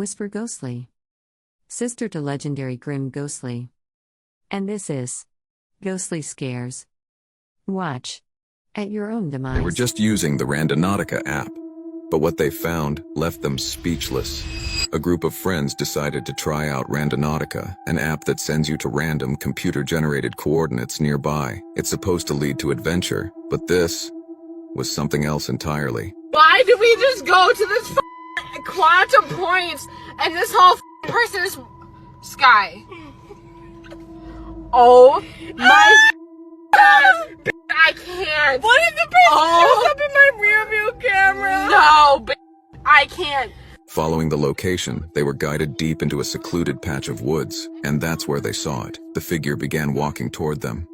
whisper ghostly. Sister to legendary grim ghostly. And this is Ghostly Scares. Watch at your own demise. They were just using the Randonautica app, but what they found left them speechless. A group of friends decided to try out Randonautica, an app that sends you to random computer-generated coordinates nearby. It's supposed to lead to adventure, but this was something else entirely. Why did we just go to this quantum points and this whole person is sky? Oh my God. I can't. What if the person shows up in my rear view camera? No, I can't. Following the location, they were guided deep into a secluded patch of woods, and that's where they saw it. The figure began walking toward them.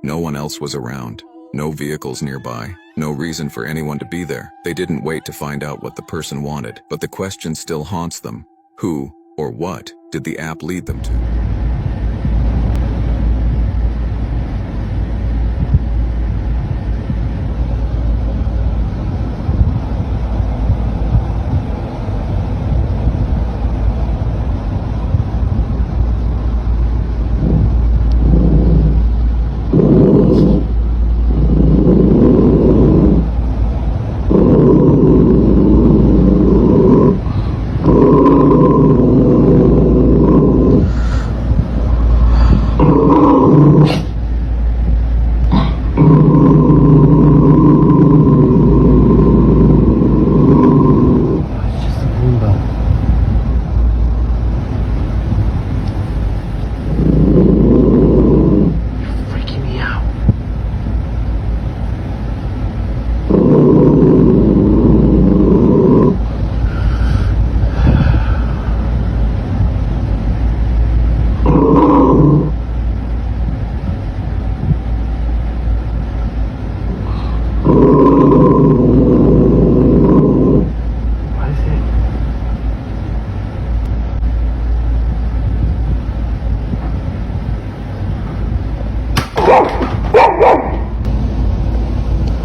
No one else was around. No vehicles nearby. No reason for anyone to be there. They didn't wait to find out what the person wanted, but the question still haunts them. Who, or what, did the app lead them to?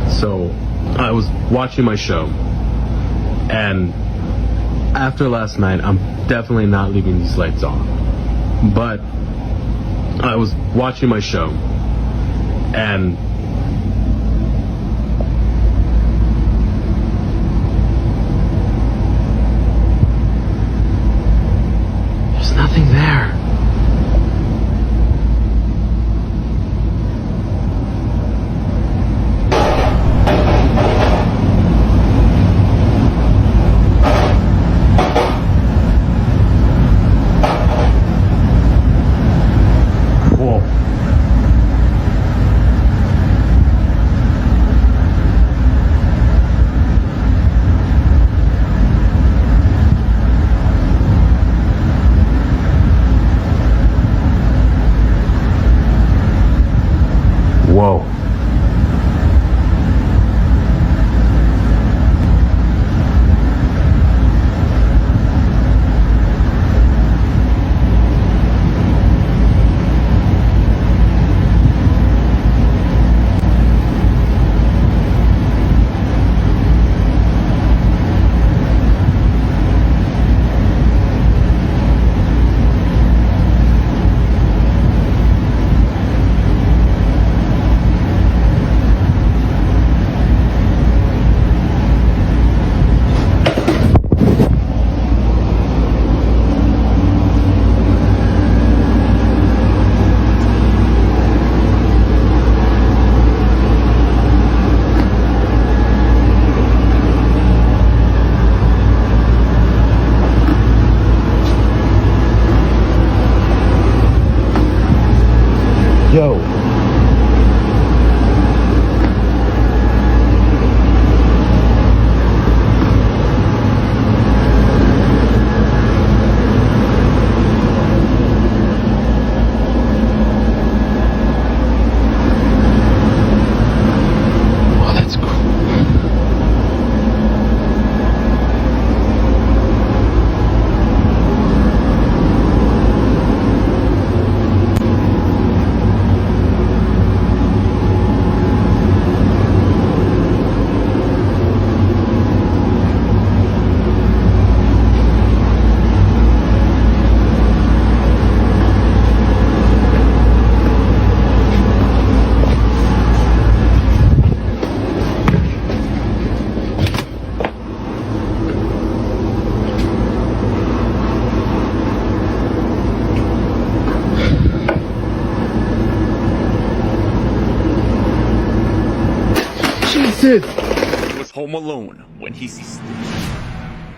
So, I was watching my show, and after last night, I'm definitely not leaving these lights on. But I was watching my show, and there's nothing there. Whoa. did. He was home alone when he sees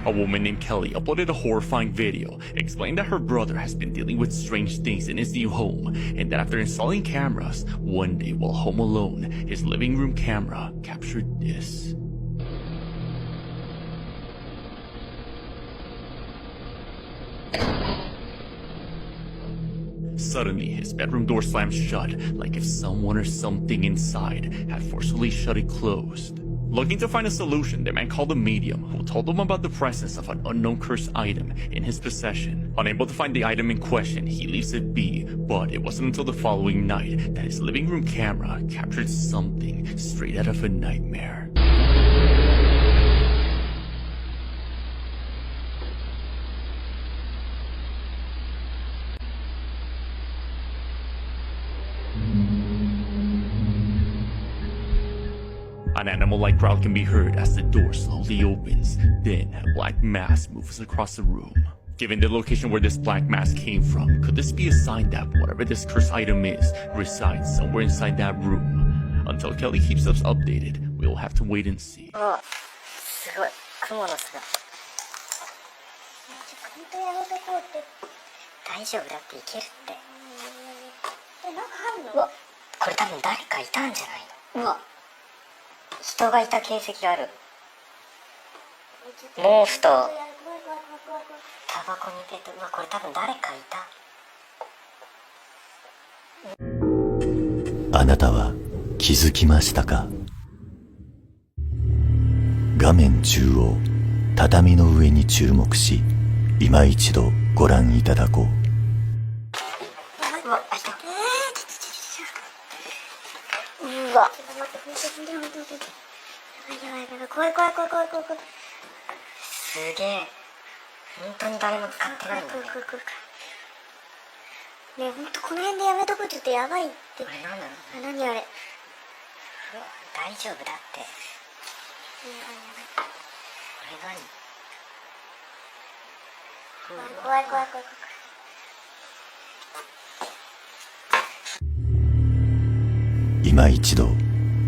a woman named Kelly uploaded a horrifying video explaining that her brother has been dealing with strange things in his new home, and that after installing cameras, one day while home alone, his living room camera captured this. Suddenly, his bedroom door slammed shut, like if someone or something inside had forcefully shut it closed. Looking to find a solution, the man called a medium who told him about the presence of an unknown cursed item in his possession. Unable to find the item in question, he leaves it be, but it wasn't until the following night that his living room camera captured something straight out of a nightmare. An animal-like growl can be heard as the door slowly opens. Then, a black mass moves across the room. Given the location where this black mass came from, could this be a sign that whatever this cursed item is resides somewhere inside that room? Until Kelly keeps us updated, we'll have to wait and see. すごい。雲の巣が。本当やめとこうって。大丈夫だっていけるって。なんかあるの？うわ、これ多分誰かいたんじゃないの？うわ。人がいた形跡がある。毛布とタバコに入れて、うわ、これ多分誰かいた。あなたは気づきましたか？画面中央、畳の上に注目し、今一度ご覧いただこう。うわ、開いた。うわ。怖い。すげえ。本当に誰も使ってないんだね。ねえ、ほんとこの辺でやめとこう。ちょっとやばいって。これ何なの？何あれ。大丈夫だって。これ何？怖い。今一度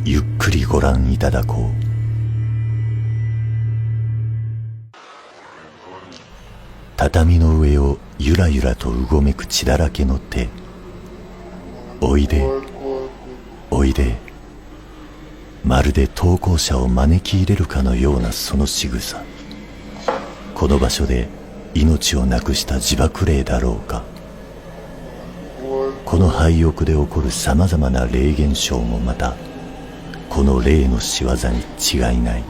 ゆっくりご覧いただこう。畳の上をゆらゆらとうごめく血だらけの手。おいでおいで。まるで投稿者を招き入れるかのようなその仕草。この場所で命をなくした自爆霊だろうか。この廃屋で起こるさまざまな霊現象もまたこの霊の仕業に違いない。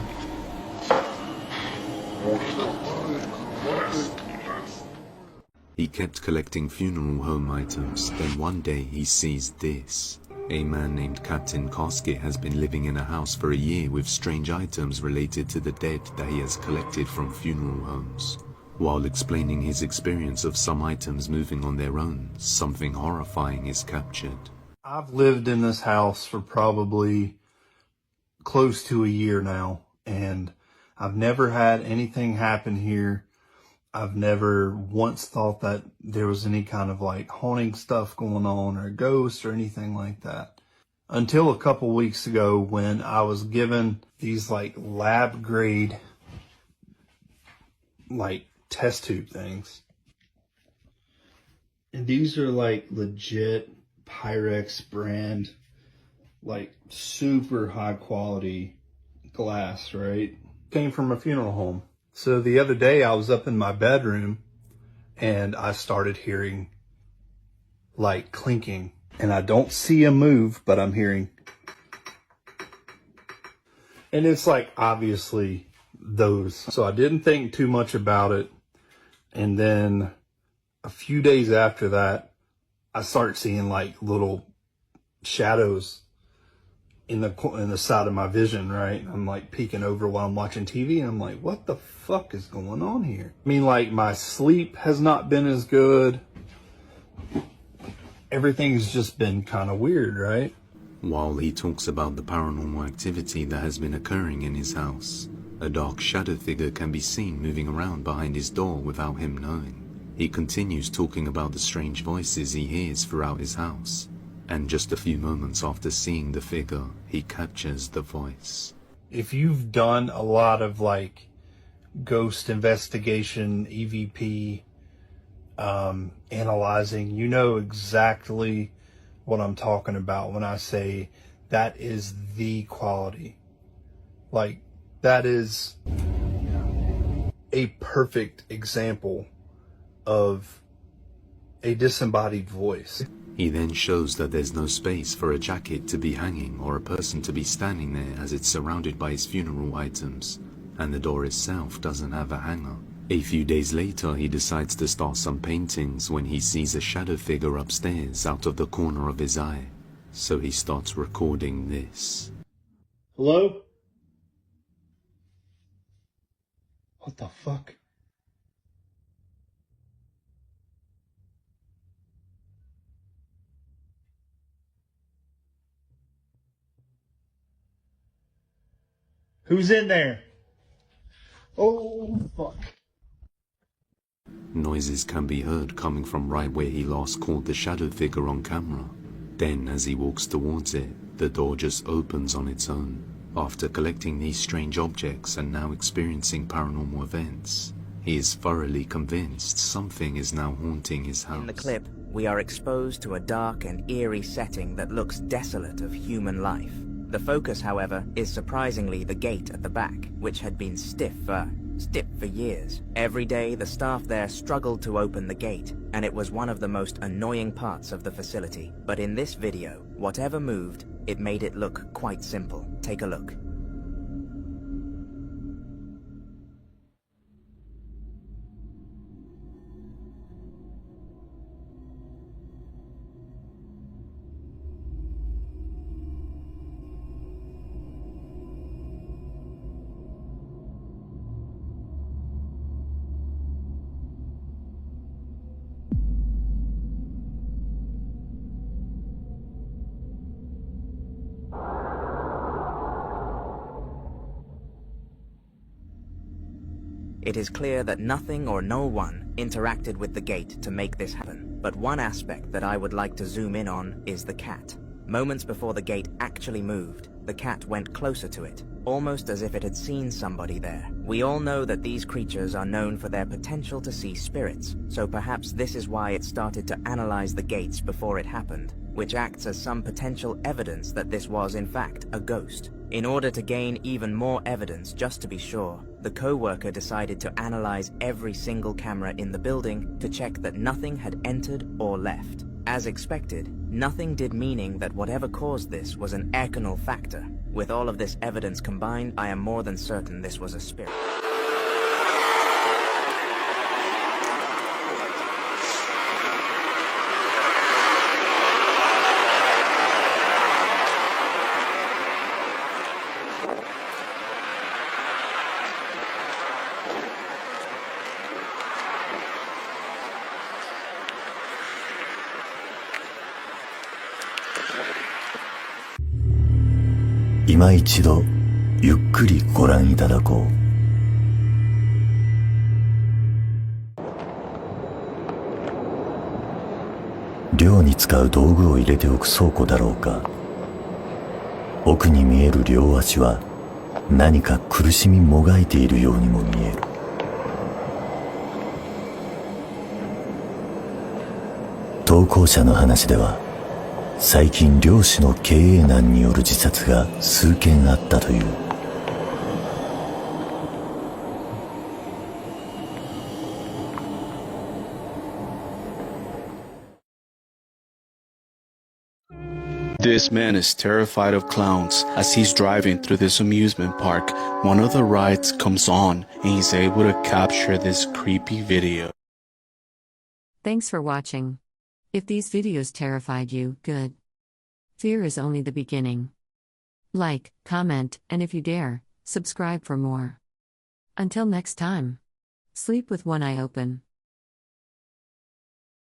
He kept collecting funeral home items, then one day he sees this. A man named Captain Koski has been living in a house for a year with strange items related to the dead that he has collected from funeral homes. While explaining his experience of some items moving on their own, something horrifying is captured. I've lived in this house for probably close to a year now, and I've never had anything happen here. I've never once thought that there was any kind of like haunting stuff going on or ghosts or anything like that. Until a couple weeks ago when I was given these like lab grade like test tube things. And these are like legit Pyrex brand, like super high quality glass, right? Came from a funeral home. So the other day I was up in my bedroom and I started hearing like clinking, and I don't see a move, but I'm hearing. And it's like obviously those. So I didn't think too much about it. And then a few days after that, I start seeing like little shadows in the side of my vision, right? I'm like peeking over while I'm watching TV, and I'm like, what the fuck is going on here? I mean, like my sleep has not been as good. Everything's just been kind of weird, right? While he talks about the paranormal activity that has been occurring in his house, a dark shadow figure can be seen moving around behind his door without him knowing. He continues talking about the strange voices he hears throughout his house. And just a few moments after seeing the figure, he captures the voice. if you've done a lot of like ghost investigation, EVP, analyzing, you know exactly what I'm talking about when I say that is the quality. Like, that is a perfect example of a disembodied voice. He then shows that there's no space for a jacket to be hanging or a person to be standing there, as it's surrounded by his funeral items, and the door itself doesn't have a hanger. A few days later, he decides to start some paintings when he sees a shadow figure upstairs out of the corner of his eye. So he starts recording this. Hello? What the fuck? Who's in there? Oh, fuck. Noises can be heard coming from right where he last caught the shadow figure on camera. Then, as he walks towards it, the door just opens on its own. After collecting these strange objects and now experiencing paranormal events, he is thoroughly convinced something is now haunting his house. In the clip, we are exposed to a dark and eerie setting that looks desolate of human life. The focus, however, is surprisingly the gate at the back, which had been stiff for years. Every day, the staff there struggled to open the gate, and it was one of the most annoying parts of the facility. But in this video, whatever moved, it made it look quite simple. Take a look. It is clear that nothing or no one interacted with the gate to make this happen. But one aspect that I would like to zoom in on is the cat. Moments before the gate actually moved, the cat went closer to it, almost as if it had seen somebody there. We all know that these creatures are known for their potential to see spirits, so perhaps this is why it started to analyze the gates before it happened, which acts as some potential evidence that this was in fact a ghost. In order to gain even more evidence, just to be sure, the co-worker decided to analyze every single camera in the building to check that nothing had entered or left. As expected, nothing did, meaning that whatever caused this was an external factor. With all of this evidence combined, I am more than certain this was a spirit.「今一度ゆっくりご覧いただこう」漁に使う道具を入れておく倉庫だろうか。奥に見える両足は何か苦しみもがいているようにも見える。投稿者の話では最近漁師の経営難による自殺が数件あったという。This man is terrified of clowns. As he's driving through this amusement park, one of the rides comes on and he's able to capture this creepy video. Thanks for watching. If these videos terrified you, good. Fear is only the beginning. Like, comment, and if you dare, subscribe for more. Until next time. Sleep with one eye open.